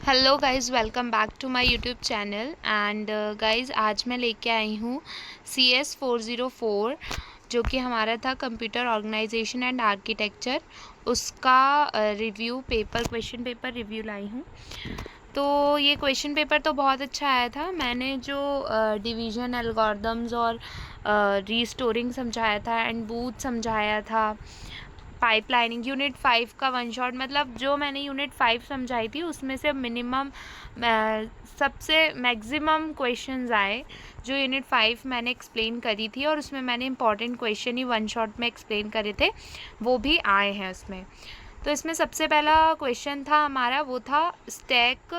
Hello guys, welcome back to my YouTube channel. And guys, आज मैं लेके आई हूँ CS404 जो कि हमारा था कंप्यूटर ऑर्गेनाइजेशन एंड आर्किटेक्चर। उसका review paper, question paper review लाई हूँ। तो ये क्वेश्चन पेपर तो बहुत अच्छा आया था। मैंने जो डिवीज़न एल्गोरिदम्स और रीस्टोरिंग समझाया था एंड बूथ समझाया था, पाइपलाइनिंग यूनिट 5 का वन शॉट, मतलब जो मैंने यूनिट 5 समझाई थी उसमें से मिनिमम सबसे मैक्सिमम क्वेश्चंस आए जो यूनिट 5 मैंने एक्सप्लेन करी थी, और उसमें मैंने इंपॉर्टेंट क्वेश्चन ही वन शॉट में एक्सप्लेन करे थे, वो भी आए हैं उसमें। तो इसमें सबसे पहला क्वेश्चन था हमारा, वो था stack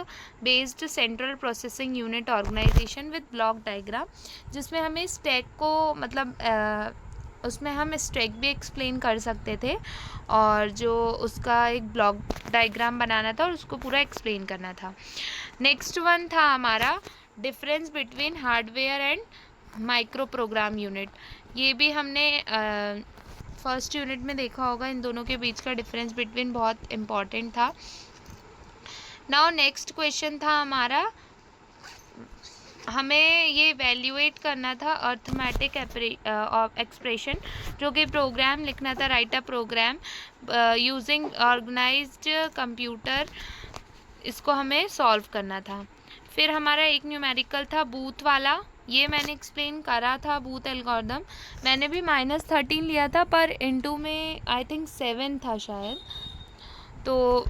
based central processing unit organisation with block diagram, जिसमें हमें स्टैक को मतलब उसमें हम स्टैक भी एक्सप्लेन कर सकते थे और जो उसका एक ब्लॉक डायग्राम बनाना था और उसको पूरा एक्सप्लेन करना था। नेक्स्ट वन था हमारा difference between hardware and micro program unit. ये भी हमने फर्स्ट यूनिट में देखा होगा। इन दोनों के बीच का डिफरेंस बिटवीन बहुत इम्पॉर्टेंट था। नाउ नेक्स्ट क्वेश्चन था हमारा, हमें ये वैल्यूएट करना था अर्थमेटिक एक्सप्रेशन, जो कि प्रोग्राम लिखना था, राइट अ प्रोग्राम यूजिंग ऑर्गेनाइज्ड कंप्यूटर, इसको हमें सॉल्व करना था। फिर हमारा एक न्यूमेरिकल था बूथ वाला, ये मैंने एक्सप्लेन करा था बूथ एल्गोरिदम। मैंने भी -13 लिया था, पर इनटू में आई थिंक 7 था शायद, तो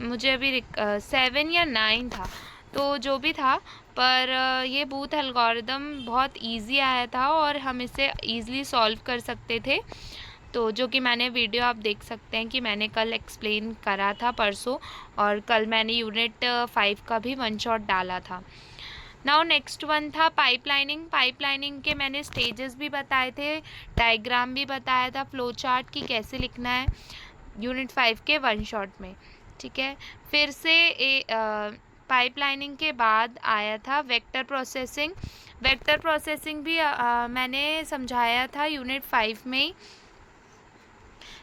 मुझे अभी 7 या 9 था, तो जो भी था, पर ये बूथ एल्गोरिदम बहुत इजी आया था और हम इसे ईज़िली सॉल्व कर सकते थे। तो जो कि मैंने वीडियो आप देख सकते हैं कि मैंने कल एक्सप्लेन करा था परसों, और कल मैंने यूनिट 5 का भी वन शॉट डाला था। नाउ नेक्स्ट वन था पाइपलाइनिंग। पाइपलाइनिंग के मैंने स्टेजेस भी बताए थे, डायग्राम भी बताया था, फ्लो चार्ट की कैसे लिखना है यूनिट 5 के वन शॉट में। ठीक है, फिर से पाइपलाइनिंग के बाद आया था वेक्टर प्रोसेसिंग। वेक्टर प्रोसेसिंग भी मैंने समझाया था यूनिट 5 में ही।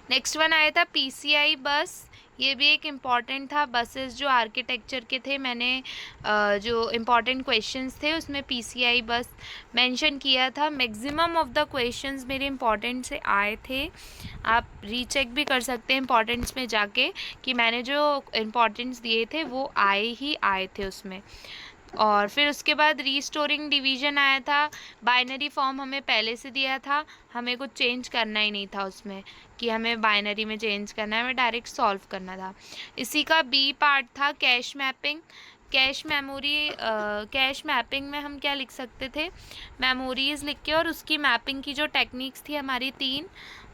नेक्स्ट वन आया था PCI बस। ये भी एक इम्पॉर्टेंट था, बसेस जो आर्किटेक्चर के थे, मैंने जो इम्पॉर्टेंट क्वेश्चंस थे उसमें PCI बस मेंशन किया था। मैक्सिमम ऑफ द क्वेश्चंस मेरे इम्पॉर्टेंट से आए थे, आप रीचेक भी कर सकते हैं इम्पॉर्टेंट्स में जाके कि मैंने जो इम्पॉर्टेंट्स दिए थे वो आए थे उसमें। और फिर उसके बाद रीस्टोरिंग डिवीज़न आया था। बाइनरी फॉर्म हमें पहले से दिया था, हमें कुछ चेंज करना ही नहीं था उसमें कि हमें बाइनरी में चेंज करना है, हमें डायरेक्ट सॉल्व करना था। इसी का बी पार्ट था कैश मैपिंग। कैश मैपिंग में हम क्या लिख सकते थे, मेमोरीज लिख के, और उसकी मैपिंग की जो टेक्निक्स थी हमारी 3,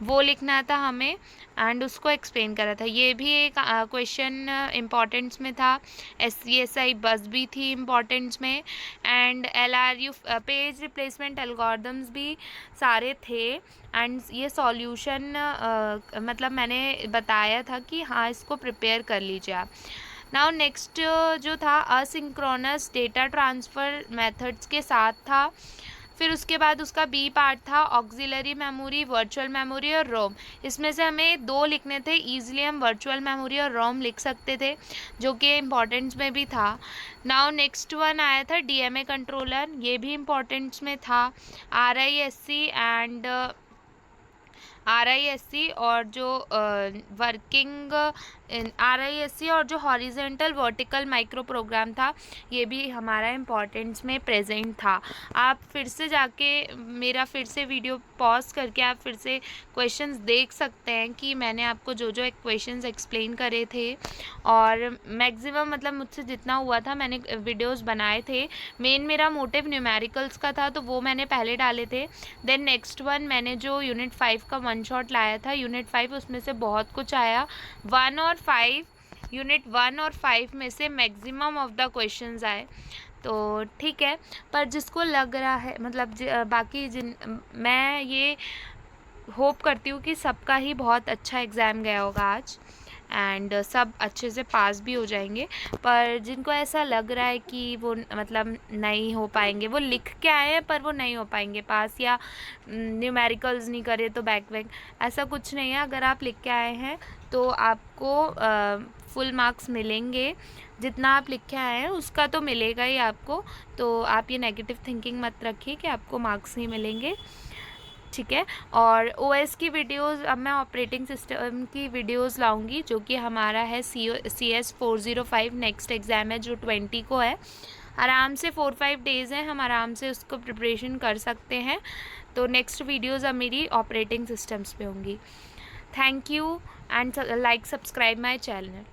वो लिखना था हमें एंड उसको एक्सप्लेन करा था। ये भी एक क्वेश्चन इम्पॉर्टेंट्स में था। SCSI बस भी थी इम्पॉर्टेंट्स में, and LRU page replacement algorithms भी सारे थे। एंड ये सॉल्यूशन मतलब मैंने बताया था कि हाँ इसको प्रिपेयर कर लीजिए आप। नाउ नेक्स्ट जो था असिंक्रोनस डेटा ट्रांसफ़र मेथड्स के साथ था। फिर उसके बाद उसका बी पार्ट था ऑक्सिलरी मेमोरी, वर्चुअल मेमोरी और रोम। इसमें से हमें 2 लिखने थे, ईजिली हम वर्चुअल मेमोरी और रोम लिख सकते थे, जो कि इम्पॉर्टेंट्स में भी था। नाउ नेक्स्ट वन आया था DMA कंट्रोलर, ये भी इम्पॉर्टेंट्स में था। RISC और जो वर्किंग RISC और जो हॉरिजेंटल वर्टिकल माइक्रो प्रोग्राम था, ये भी हमारा इम्पॉर्टेंट्स में प्रेजेंट था। आप फिर से जाके मेरा फिर से वीडियो पॉज करके आप फिर से क्वेश्चंस देख सकते हैं कि मैंने आपको जो जो क्वेश्चंस एक्सप्लेन करे थे, और मैक्सिमम मतलब मुझसे जितना हुआ था मैंने वीडियोस बनाए थे। मेन मेरा मोटिव न्यूमेरिकल्स का था, तो वो मैंने पहले डाले थे। देन नेक्स्ट वन मैंने जो यूनिट 5 का वन शॉट लाया था, यूनिट 5 उसमें से बहुत कुछ आया। यूनिट 1 और 5 में से मैक्सिमम ऑफ द क्वेश्चंस आए, तो ठीक है। पर जिसको लग रहा है मतलब बाकी मैं ये होप करती हूँ कि सबका ही बहुत अच्छा एग्ज़ाम गया होगा आज, एंड सब अच्छे से पास भी हो जाएंगे। पर जिनको ऐसा लग रहा है कि वो मतलब नहीं हो पाएंगे, वो लिख के आए हैं पर वो नहीं हो पाएंगे पास, या न्यूमेरिकल्स नहीं करे तो बैक, ऐसा कुछ नहीं है। अगर आप लिख के आए हैं तो आपको फुल मार्क्स मिलेंगे, जितना आप लिखे आए हैं उसका तो मिलेगा ही आपको। तो आप ये नेगेटिव थिंकिंग मत रखिए कि आपको मार्क्स नहीं मिलेंगे, ठीक है। और ओएस की वीडियोस अब मैं ऑपरेटिंग सिस्टम की वीडियोस लाऊंगी, जो कि हमारा है CS 405 नेक्स्ट एग्ज़ाम है जो 20 को है। आराम से 4-5 डेज़ हैं, हम आराम से उसको प्रिपरेशन कर सकते हैं। तो नेक्स्ट वीडियोस अब मेरी ऑपरेटिंग सिस्टम्स पे होंगी। Thank you and like subscribe my channel.